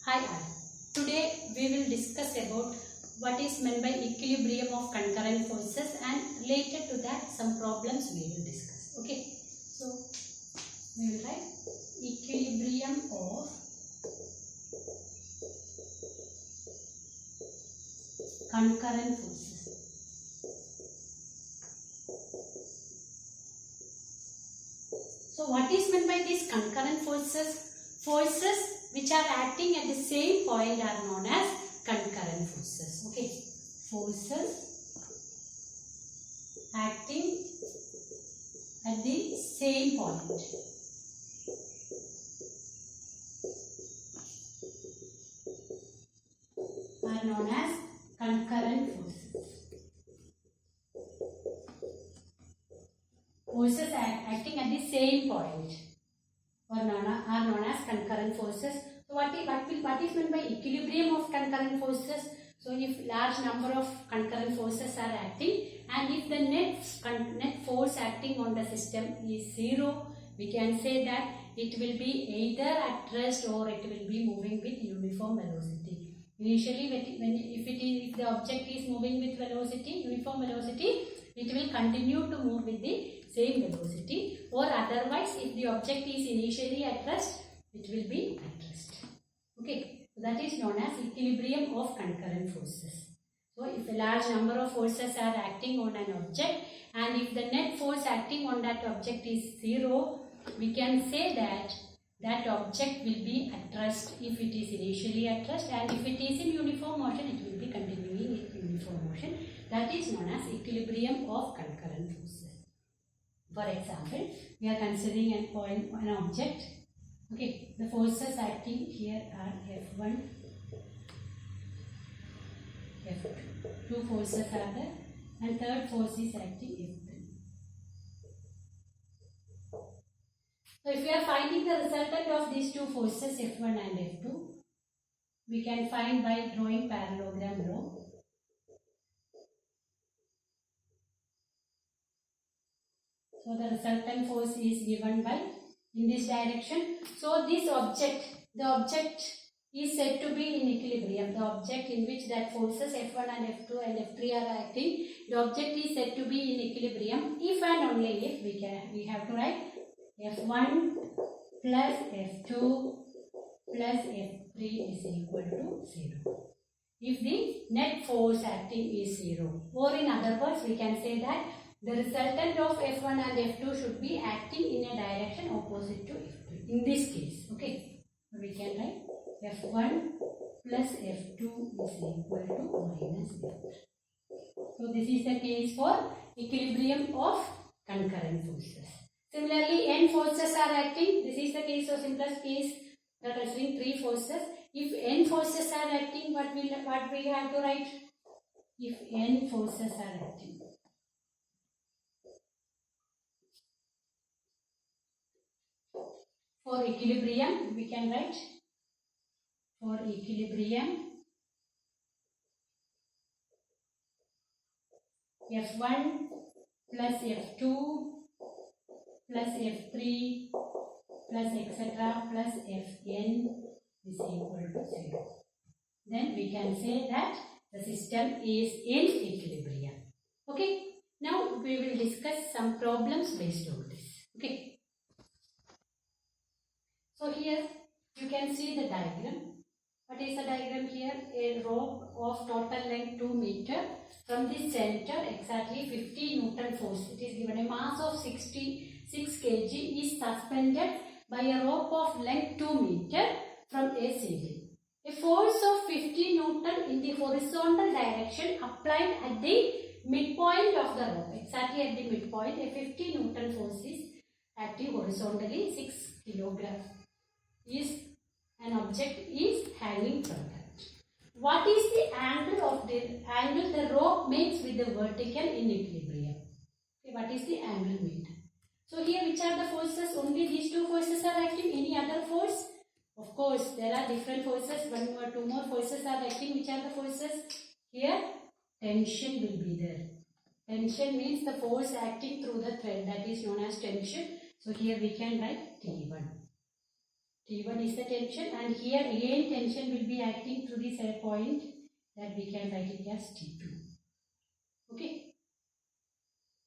Hi all. Today we will discuss about what is meant by equilibrium of concurrent forces and related to that some problems we will discuss. Okay. So we will write equilibrium of concurrent forces. So what is meant by these concurrent forces? Forces which are acting at the same point are known as concurrent forces. Okay. Forces acting at the same point are known as concurrent forces. Forces acting at the same point are known as concurrent forces. So what is meant by equilibrium of concurrent forces? So if large number of concurrent forces are acting and if the net force acting on the system is zero, we can say that it will be either at rest or it will be moving with uniform velocity. Initially, if the object is moving with uniform velocity, it will continue to move with the same velocity, or otherwise if the object is initially at rest, it will be at rest. Okay, so that is known as equilibrium of concurrent forces. So if a large number of forces are acting on an object and if the net force acting on that object is zero, we can say that that object will be at rest if it is initially at rest, and if it is in uniform motion, it will be continuing in uniform motion. That is known as equilibrium of concurrent forces. For example, we are considering an object. Okay, the forces acting here are F1, F2. Two forces are there, and third force is acting F3. So if we are finding the resultant of these two forces F1 and F2, we can find by drawing parallelogram law. So the resultant force is given by in this direction. So this object, the object is said to be in equilibrium. The object in which that forces F1 and F2 and F3 are acting, the object is said to be in equilibrium if and only if we have to write F1 plus F2 plus F3 is equal to 0. If the net force acting is 0, or in other words, we can say that the resultant of F1 and F2 should be acting in a direction opposite to F3. In this case, okay, we can write F1 plus F2 is equal to minus F3. So this is the case for equilibrium of concurrent forces. Similarly, n forces are acting. This is the case of simplest case, that is considering 3 forces. If n forces are acting, what we have to write? If n forces are acting, for equilibrium, we can write for equilibrium F1 plus F2 plus F3 plus etc. plus Fn is equal to 0. Then we can say that the system is in equilibrium. Okay. Now we will discuss some problems based on this. Okay. So here you can see the diagram. What is the diagram here? A rope of total length 2 meter. From the center, exactly 50 Newton force. It is given a mass of 66 kg is suspended by a rope of length 2 meter from a ceiling. A force of 50 Newton in the horizontal direction applied at the midpoint of the rope. Exactly at the midpoint, a 50 Newton force is acting horizontally. 6 kilograms is an object is hanging from that. What is the angle the rope makes with the vertical in equilibrium? Okay, what is the angle made? So here, which are the forces? Only these two forces are acting. Any other force? Of course, there are different forces. One or two more forces are acting. Which are the forces? Here, tension will be there. Tension means the force acting through the thread, that is known as tension. So here we can write T1. T1 is the tension, and here again tension will be acting through this point, that we can write it as T2. Okay,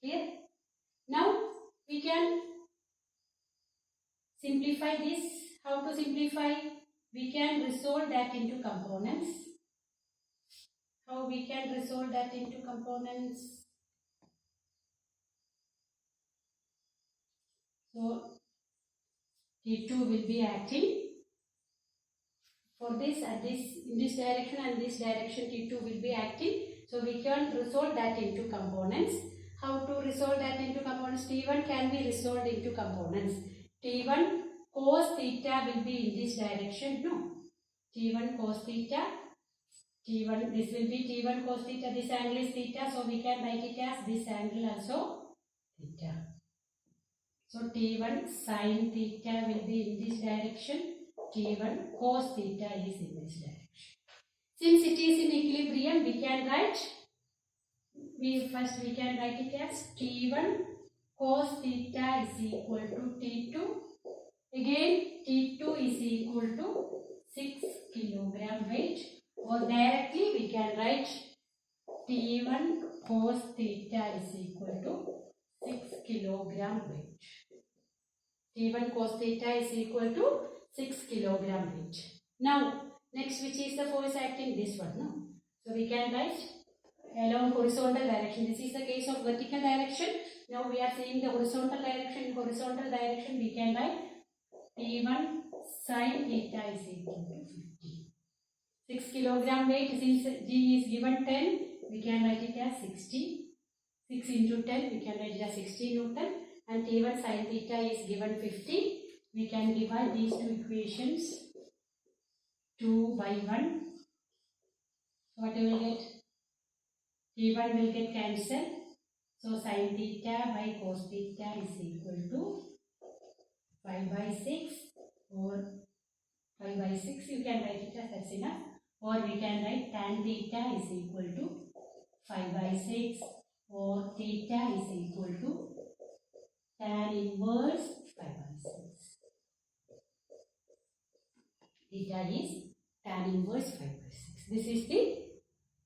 clear? Now we can simplify this. How to simplify? We can resolve that into components. How we can resolve that into components? So T2 will be acting for this and this, in this direction and this direction. T2 will be acting. So we can resolve that into components. How to resolve that into components? T1 can be resolved into components. T1 cos theta will be in this direction. No. T1 cos theta. T1, this will be T1 cos theta. This angle is theta. So we can write it as this angle also theta. So T1 sin theta will be in this direction. T1 cos theta is in this direction. Since it is in equilibrium, we can write, we can write it as T1 cos theta is equal to T2. Again, T2 is equal to 6 kilogram weight. Or directly we can write T1 cos theta is equal to 6 kilogram weight. T1 cos theta is equal to 6 kilogram weight. Now, next, which is the force acting? This one, no? So we can write along horizontal direction. This is the case of vertical direction. Now we are seeing the horizontal direction. In horizontal direction, we can write T1 sin theta is equal to 50. 6 kilogram weight, since G is given 10, we can write it as 60. 6 into 10, we can write it as 60 Newton. And T1 sin theta is given 50. We can divide these two equations 2 by 1. What we will get? T1 will get cancelled. So sin theta by cos theta is equal to 5 by 6, or 5 by 6 you can write it as, that's enough. Or we can write tan theta is equal to 5 by 6, or theta is equal to tan inverse 5 by 6. Theta is tan inverse 5 by 6. This is the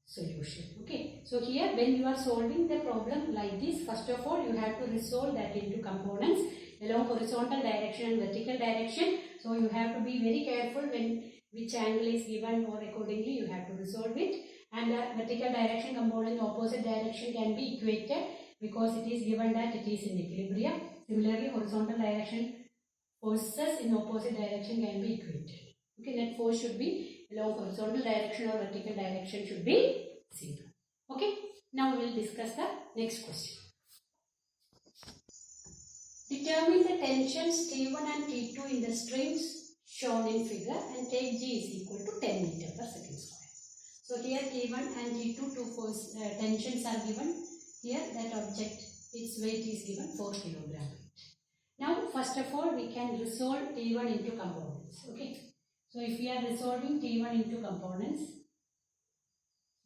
solution. Okay. So here when you are solving the problem like this, first of all you have to resolve that into components along horizontal direction and vertical direction. So you have to be very careful when which angle is given, or accordingly you have to resolve it. And the vertical direction component in opposite direction can be equated because it is given that it is in equilibrium. Similarly, horizontal direction forces in opposite direction can be equated. Okay, net force should be along horizontal direction or vertical direction should be 0. Okay, now we will discuss the next question. Determine the tensions T1 and T2 in the strings shown in figure and take G is equal to 10 meter per second square. So here T1 and T2 two force tensions are given. Here that object, its weight is given 4 kilogram weight. Now first of all we can resolve T1 into components. Okay. So if we are resolving T1 into components,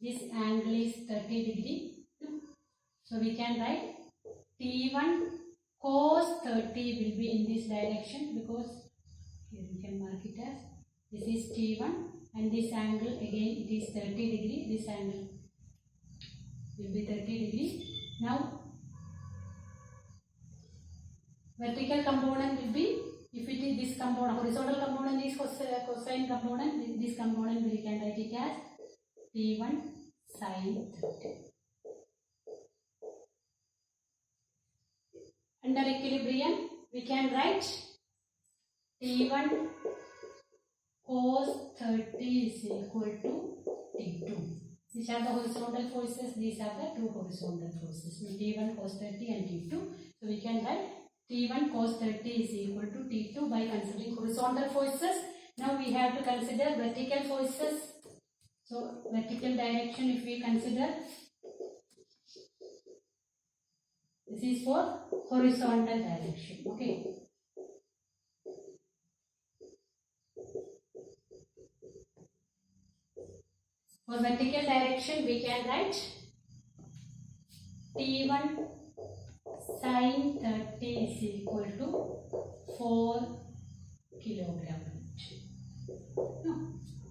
this angle is 30 degree. So we can write T1 cos 30 will be in this direction, because here we can mark it as this is T1 and this angle again it is 30 degree. This angle will be 30 degree. Now vertical component will be, if it is this component, horizontal component is cosine component, this component we can write it as T1 sin 30. Under equilibrium, we can write T1 cos 30 is equal to T2. These are the horizontal forces, these are the two horizontal forces, T1 cos 30 and T2. So we can write T1 cos 30 is equal to T2 by considering horizontal forces. Now we have to consider vertical forces. So vertical direction, if we consider, this is for horizontal direction. Okay. For vertical direction, we can write T1 sin 30 is equal to 4 kilogram.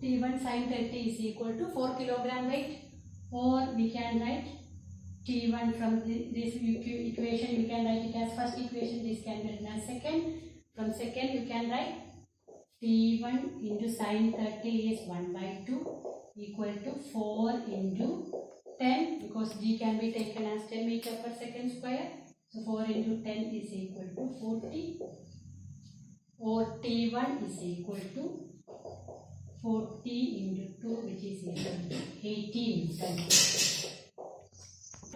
T1 sin 30 is equal to 4 kilogram weight, or we can write T1 from this equation, we can write it as first equation, this can be written as second. From second you can write T1 into sin 30 is 1 by 2 equal to 4 into 10, because G can be taken as 10 meter per second square. So 4 into 10 is equal to 40, or T1 is equal to 40 into 2, which is equal to 80 Newton.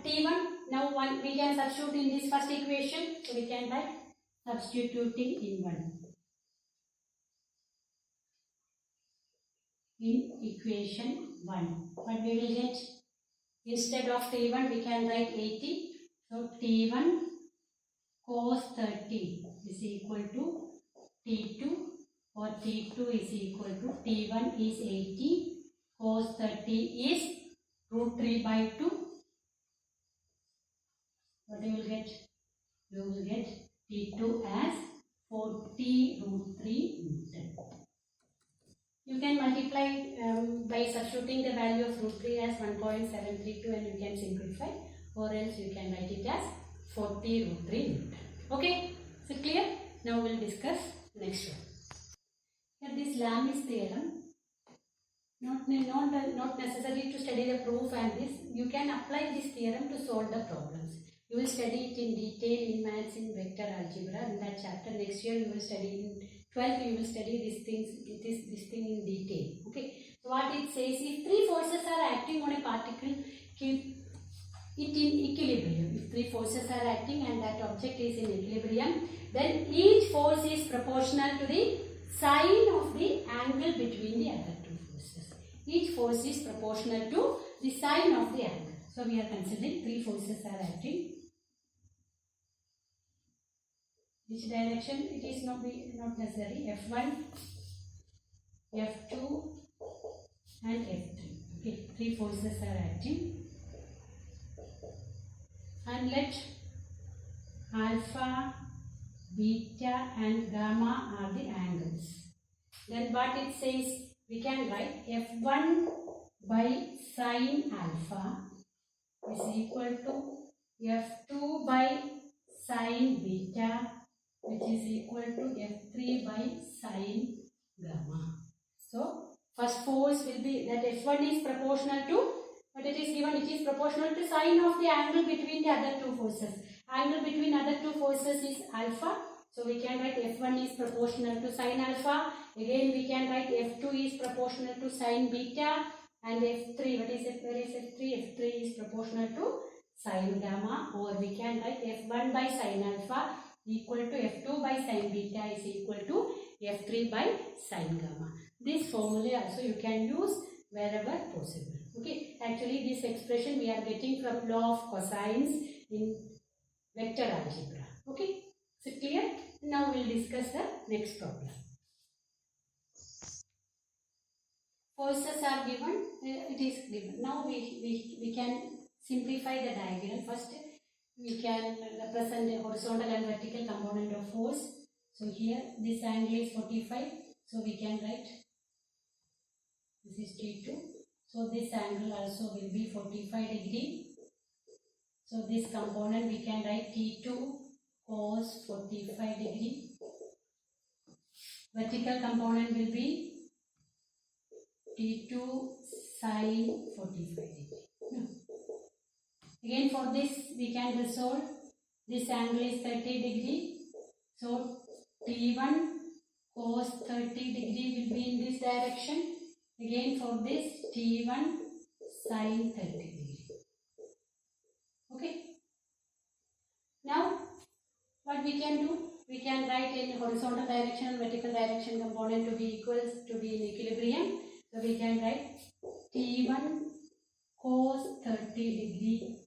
T1, now we can substitute in this first equation, so we can write substituting in 1. In equation 1, what we will get? Instead of T1 we can write 80. So T1 cos 30 is equal to T2, or T2 is equal to T1 is 80, cos 30 is root 3 by 2. What you will get? You will get T2 as 40 root 3 Newton. You can multiply by substituting the value of root 3 as 1.732, and you can simplify, or else you can write it as 40 root 3 Newton. Okay, so clear? Now we will discuss next one. Here this Lam's theorem, not necessary to study the proof and this, you can apply this theorem to solve the problems. You will study it in detail in maths in vector algebra in that chapter. Next year you will study in 12th, you will study these things, this thing in detail. Okay. So what it says, if three forces are acting on a particle, keep it in equilibrium. If three forces are acting and that object is in equilibrium, then each force is proportional to the sine of the angle between the other two forces. Each force is proportional to the sine of the angle. So we are considering three forces are acting. Which direction? It is not necessary. F1, F2 and F3. Okay, three forces are acting. And let alpha, beta and gamma are the angles. Then what it says, we can write F1 by sine alpha is equal to F2 by sine beta, which is equal to F3 by sine gamma. So first force will be that F1 is proportional to, but it is given it is proportional to sine of the angle between the other two forces. Angle between other two forces is alpha. So we can write F1 is proportional to sine alpha. Again we can write F2 is proportional to sine beta, and F3, what is it? Where is F3? F3 is proportional to sine gamma, or we can write F1 by sine alpha equal to F2 by sine beta is equal to F3 by sine gamma. This formula also you can use wherever possible. Okay, actually this expression we are getting from law of cosines in vector algebra. Okay, so clear? Now we will discuss the next problem. Forces are given, it is given. Now we can simplify the diagram. First we can represent the horizontal and vertical component of force. So here this angle is 45. So we can write this is T2. So this angle also will be 45 degree. So this component we can write T2 cos 45 degree. Vertical component will be T2 sin 45 degree. Again for this we can resolve. This angle is 30 degree. So T1 cos 30 degree will be in this direction. Again for this T1 sin 30 degree. Okay. Now what we can do? We can write in horizontal direction and vertical direction component to be equals to be in equilibrium. So we can write T1 cos 30 degree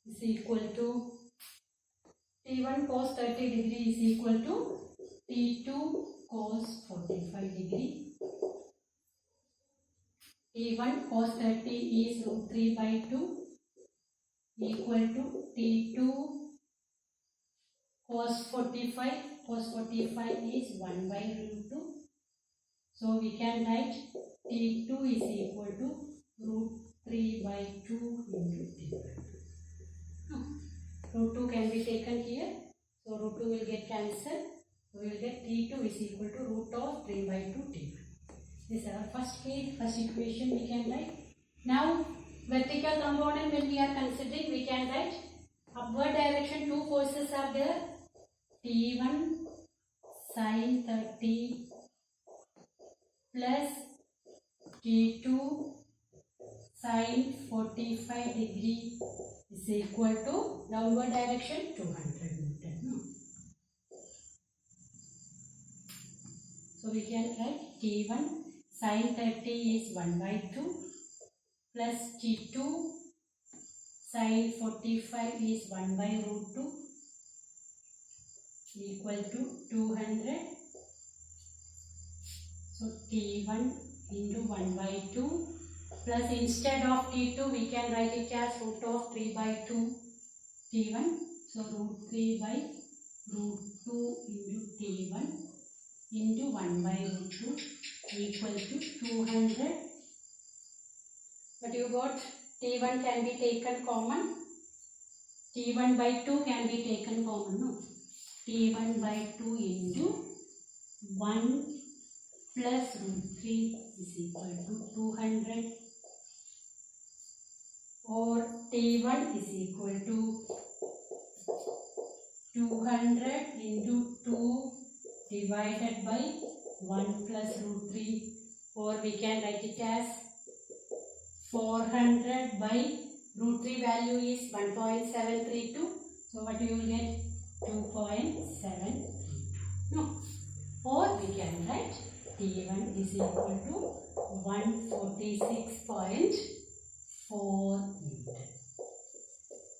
is equal to T1 cos 30 degree is equal to T2 cos 45 degree. T1 cos 30 is root 3 by 2 equal to T2 cos 45. Cos 45 is 1 by root 2. So we can write T2 is equal to root 3 by 2 into T1. Root 2 can be taken here. So root 2 will get cancelled. So we will get T2 is equal to root of 3 by 2 T1. This is our first case, first equation we can write. Now vertical component when we are considering, we can write upward direction, two forces are there. T1 sin 30 plus T2 sin 45 degree is equal to downward direction 200 Newton. No? So we can write T1 sin 30 is 1 by 2 plus T2 sin 45 is 1 by root 2 equal to 200. So T1 into 1 by 2 plus instead of T2 we can write it as root of 3 by 2 T1. So root 3 by root 2 into T1 into 1 by root 2 equal to 200. But you got T1 can be taken common. T1 by 2 can be taken common. No? T1 by 2 into 1 plus root 3 is equal to 200. Or T1 is equal to 200 into 2 divided by 1 plus root 3, or we can write it as 400 by root 3 value is 1.732. So what you will get? 2.732. No. Or we can write T1 is equal to 146.4 Newton.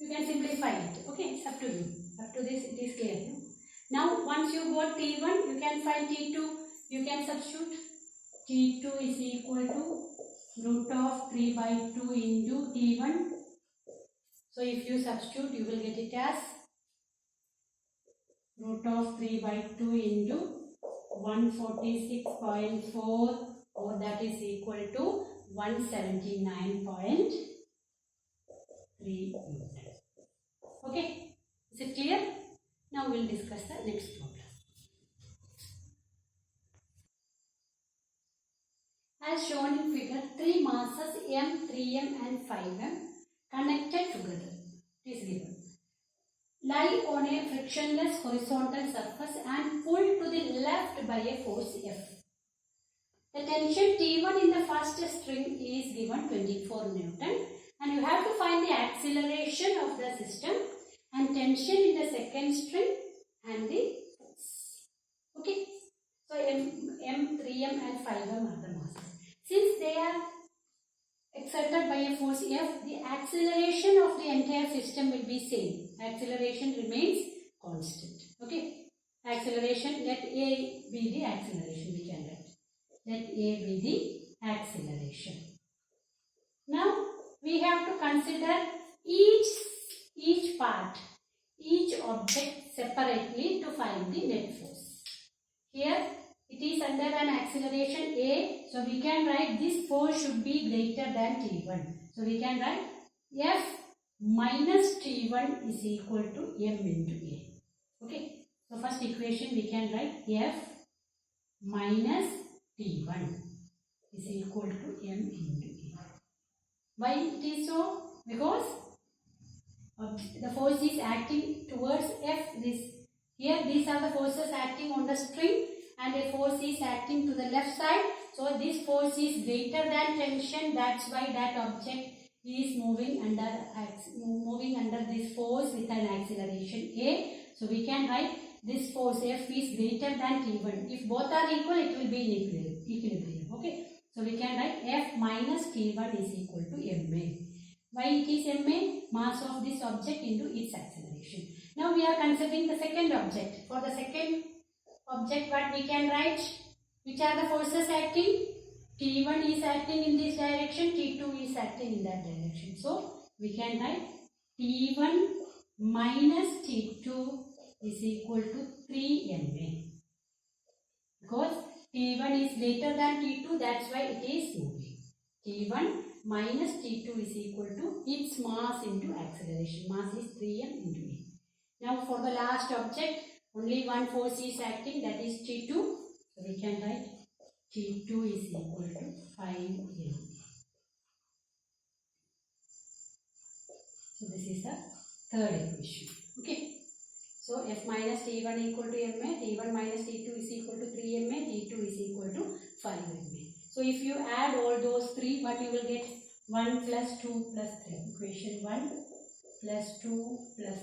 You can simplify it. Okay, it's up to you. Up to this it is clear. No? Now once you got T1, you can find T2. You can substitute. T2 is equal to root of 3 by 2 into T1. So if you substitute, you will get it as root of 3 by 2 into 146.4, or that is equal to 179.3 Newton. Okay, is it clear? Now we will discuss the next problem. As shown in figure, three masses M, 3M and 5M connected together. It is given. Lie on a frictionless horizontal surface and pulled to the left by a force F. The tension T1 in the first string is given 24 Newton, and you have to find the acceleration of the system and tension in the second string and the force. Okay, so M, 3M and 5M are the masses. Since they are exerted by a force F, the acceleration of the entire system will be same. Acceleration remains constant. Okay. Acceleration, let A be the acceleration, we can write. Let A be the acceleration. Now, we have to consider each part, each object separately to find the net force. Here, it is under an acceleration A, so we can write this force should be greater than T1. So we can write F minus T1 is equal to M into A. Okay, so first equation we can write F minus T1 is equal to M into A. Why it is so? Because the force is acting towards F. Here these are the forces acting on the string, and a force is acting to the left side. So this force is greater than tension. That's why that object is moving under this force with an acceleration A. So we can write this force F is greater than T1. If both are equal, it will be in equilibrium. Okay. So we can write F minus T1 is equal to Ma. Why it is Ma? Mass of this object into its acceleration. Now we are considering the second object. For the second object, what we can write? Which are the forces acting? T1 is acting in this direction, T2 is acting in that direction. So we can write T1 minus T2 is equal to 3 Ma. Because T1 is greater than T2, that's why it is moving. T1 minus T2 is equal to its mass into acceleration. Mass is 3m into a. Now for the last object, only one force is acting, that is T2. So we can write T2 is equal to 5m. So this is the third equation. Okay. So F minus T1 equal to ma, T1 minus T2 is equal to 3ma, T2 is equal to 5ma. So if you add all those three, what you will get? 1 plus 2 plus 3. Equation 1 plus 2 plus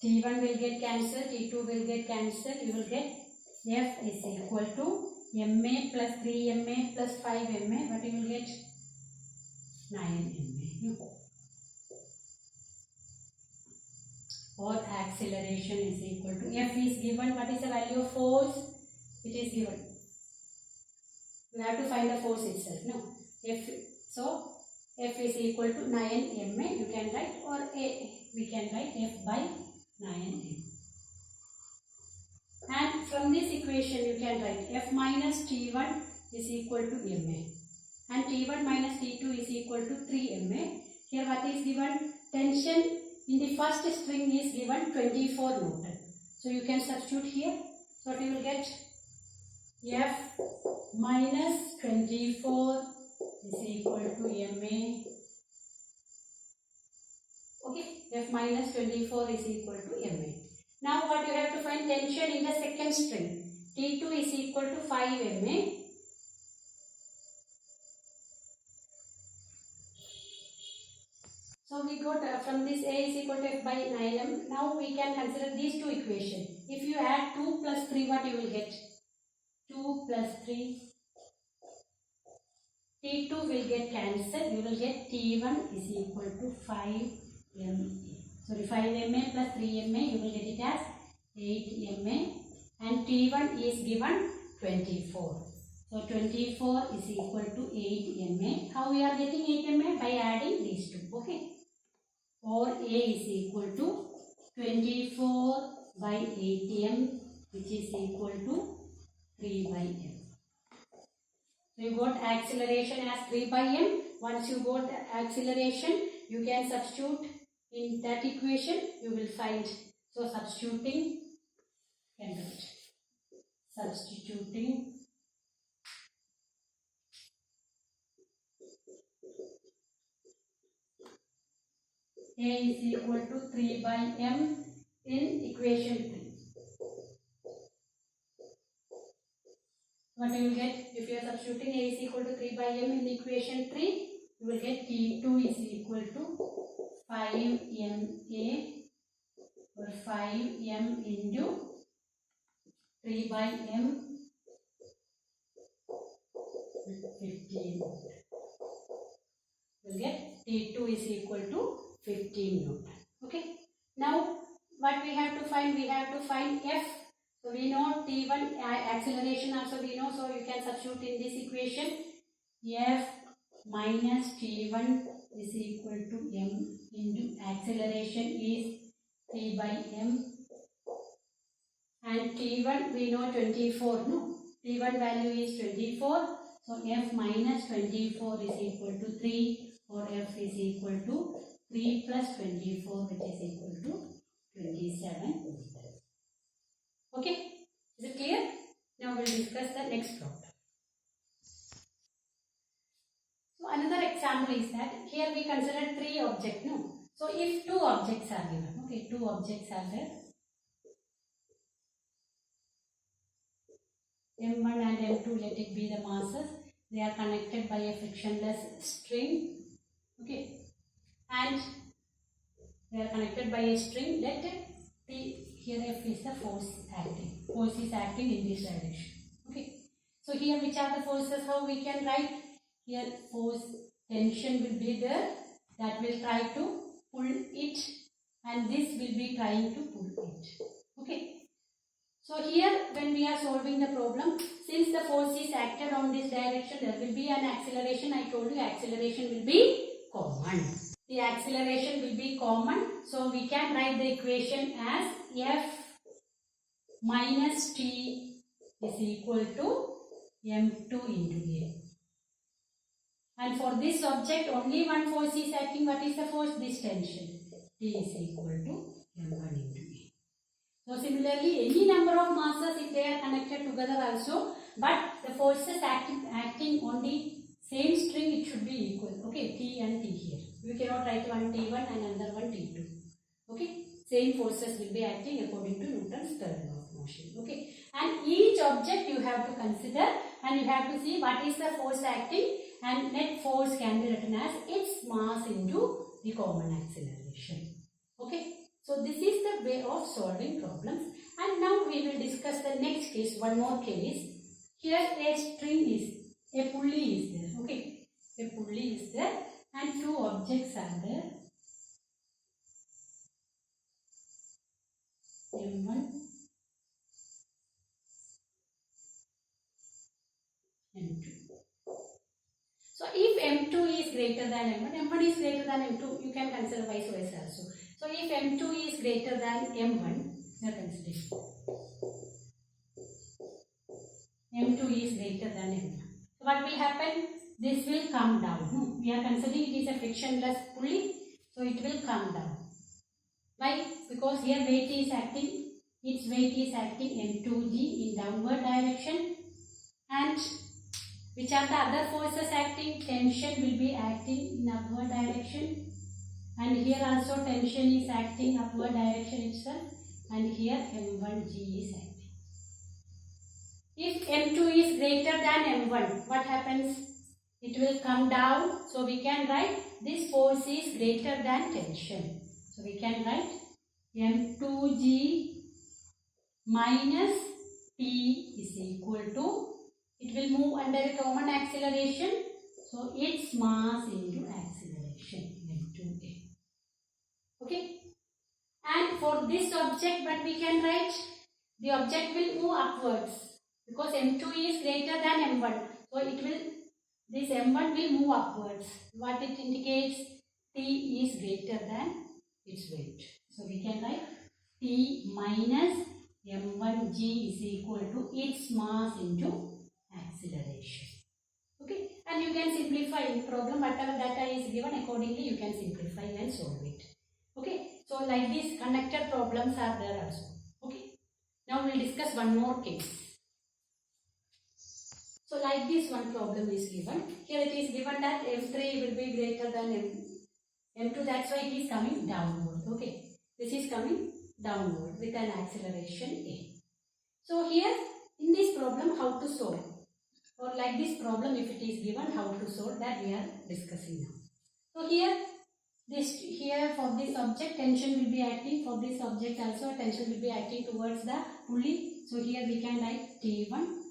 3. T1 will get cancelled, T2 will get cancelled. You will get F is equal to ma plus 3ma plus 5ma. What you will get? 9ma. Or acceleration is equal to F is given. What is the value of force? It is given. We have to find the force itself. No. So F is equal to 9ma. You can write, or we can write F by 9m. And from this equation you can write F minus T1 is equal to ma. And T1 minus T2 is equal to 3ma. Here what is given? Tension in the first string is given 24 Newton. So you can substitute here. So what you will get? F minus 24 is equal to ma. Okay, F minus 24 is equal to ma. Now what you have to find? Tension in the second string. T2 is equal to 5 ma. So we got from this A is equal to F by 9m. Now we can consider these two equations. If you add 2 plus 3, what you will get? 2 plus 3. T2 will get cancelled. You will get T1 is equal to 5ma. Sorry, 5ma plus 3ma. You will get it as 8ma. And T1 is given 24. So 24 is equal to 8ma. How we are getting 8ma? By adding these two. Okay. Or A is equal to 24 by 8m, which is equal to 3 by m. So you got acceleration as 3 by m. Once you got acceleration, you can substitute in that equation. You will find. So substituting, can do it. Substituting. A is equal to 3 by m in equation 3. What you will get? If you are substituting A is equal to 3 by m in equation 3, you will get T2 is equal to 5ma or 5m into 3 by m 15. You will get T2 is equal to 15 Newton. Okay. Now what we have to find? We have to find F. So we know T1 acceleration also we know. So you can substitute in this equation. F minus T1 is equal to m into acceleration is 3 by m. And T1 we know 24. No. T1 value is 24. So F minus 24 is equal to 3, or F is equal to 3 plus 24, which is equal to 27. Okay, is it clear? Now we'll discuss the next problem. So another example is that here we consider 3 objects. No, so if 2 objects are given, okay, 2 objects are there. M1 and M2, let it be the masses. They are connected by a frictionless string. Okay, and they are connected by a string. Let it be. Here F is the force acting. Force is acting in this direction. Okay. So here which are the forces? How we can write? Here force tension will be there. That will try to pull it, and this will be trying to pull it. Okay. So here when we are solving the problem, since the force is acted on this direction, there will be an acceleration. I told you acceleration will be common. The acceleration will be common. So we can write the equation as F minus T is equal to M2 into A. And for this object, only one force is acting. What is the force? This tension. T is equal to M1 into A. So similarly, any number of masses, if they are connected together also, but the forces acting on the same string, it should be equal. Okay, T and T here. We cannot write one T1 and another one T2. Okay, same forces will be acting according to Newton's third law of motion. Okay, and each object you have to consider and you have to see what is the force acting, and net force can be written as its mass into the common acceleration. Okay, so this is the way of solving problems. And now we will discuss the next case, one more case. Here a string is, a pulley is there. Okay, a pulley is there and two objects are there. M1, M2. So if M2 is greater than M1, M1 is greater than M2, you can consider vice versa also. So if M2 is greater than M1, we are considering M2 is greater than M1. So what will happen? This will come down. No? We are considering it is a frictionless pulley, so it will come down. Why? Because here weight is acting, its weight is acting M2G in downward direction, and which are the other forces acting? Tension will be acting in upward direction, and here also tension is acting upward direction itself, and here M1G is acting. If M2 is greater than M1, what happens? It will come down, so we can write this force is greater than tension. So we can write M2G minus T is equal to, it will move under a common acceleration, so its mass into acceleration, M2A. Okay. And for this object, what we can write? The object will move upwards because M2 is greater than M1. So it will, this M1 will move upwards. What it indicates? T is greater than its weight. So we can write T minus M1G is equal to its mass into acceleration. Okay, and you can simplify in problem, whatever data is given, accordingly you can simplify and solve it. Okay, so like these connected problems are there also. Okay, now we will discuss one more case. So like this one problem is given. Here it is given that M3 will be greater than M2, that's why it is coming downward. Okay, this is coming downward with an acceleration A. So here in this problem, how to solve, or like this problem if it is given, how to solve, that we are discussing now. So here for this object tension will be acting, for this object also tension will be acting towards the pulley. So here we can write T1,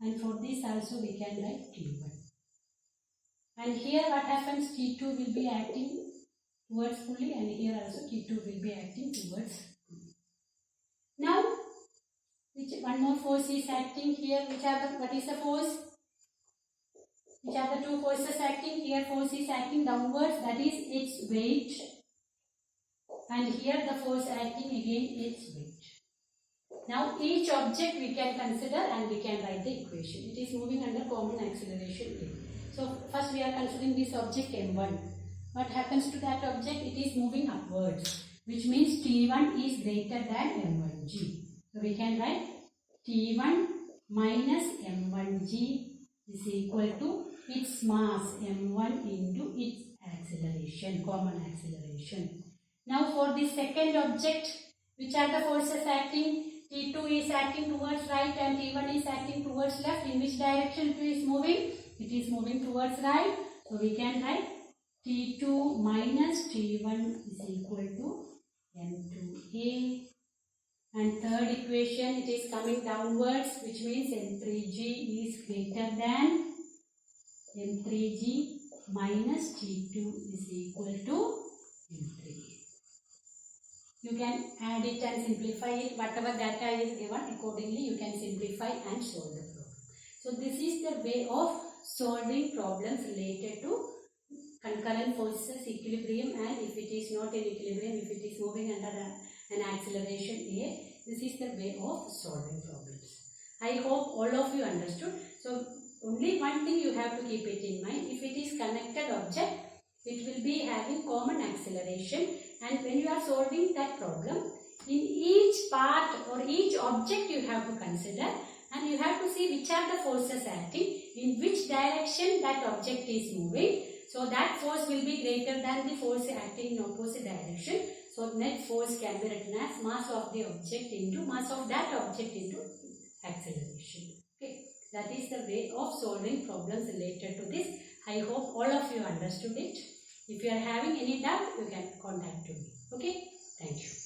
and for this also we can write T1. And here what happens? T2 will be acting towards pulley, and here also T2 will be acting towards pulley. Now one more force is acting here. What is the force? Which are the two forces acting? Here force is acting downwards, that is its weight, and here the force acting again its weight. Now each object we can consider and we can write the equation. It is moving under common acceleration A. So first we are considering this object M1. What happens to that object? It is moving upwards, which means T1 is greater than M1G. So we can write T1 minus M1G is equal to its mass M1 into its acceleration, common acceleration. Now for the second object, which are the forces acting? T2 is acting towards right and T1 is acting towards left. In which direction it is moving? It is moving towards right. So we can write T2 minus T1 is equal to M2A. And third equation, it is coming downwards, which means M3G is greater than M3G minus T2 is equal to M3A. You can add it and simplify it. Whatever data is given, accordingly you can simplify and solve the problem. So this is the way of solving problems related to concurrent forces, equilibrium, and if it is not in equilibrium, if it is moving under an acceleration A, this is the way of solving problems. I hope all of you understood. So only one thing you have to keep it in mind. If it is connected object, it will be having common acceleration, and when you are solving that problem, in each part or each object you have to consider, and you have to see which are the forces acting, in which direction that object is moving. So that force will be greater than the force acting in opposite direction. So net force can be written as mass of the object into mass of that object into acceleration. Okay, that is the way of solving problems related to this. I hope all of you understood it. If you are having any doubt, you can contact me. Okay, thank you.